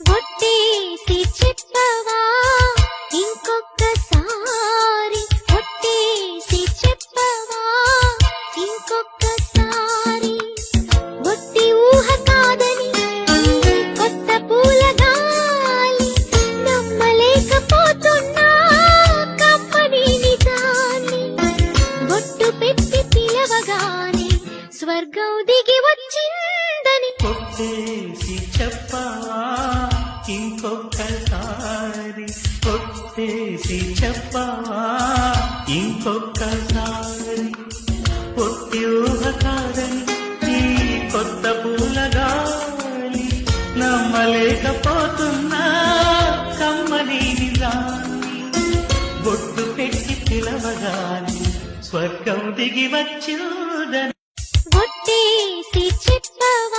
ఒట్టేసి చెప్పవా ఇంకొక్కసారి, ఒట్టేసి చెప్పవా ఇంకొక్కసారి. ఒట్టి ఊహ కాదని కొత్త పూల గాలి, నమ్మలేకపోతున్నా కమ్మని నిజాన్ని. బొట్టు పెట్టి పిలవగానే స్వర్గం దిగి వచ్చిందని. ఒట్టేసి చెప్పవా ఇంకొక్కసారి, ఒట్టేసి చెప్పవా ఇంకొక్కసారి. ఒట్టి ఊహ కాదని ఈ కొత్త పూల గాలి, నమ్మలేకపోతున్నా కమ్మని నిజాన్ని. బొట్టు పెట్టి పిలవగాని స్వర్గం దిగి వచ్చిందని. ఒట్టేసి చెప్పవా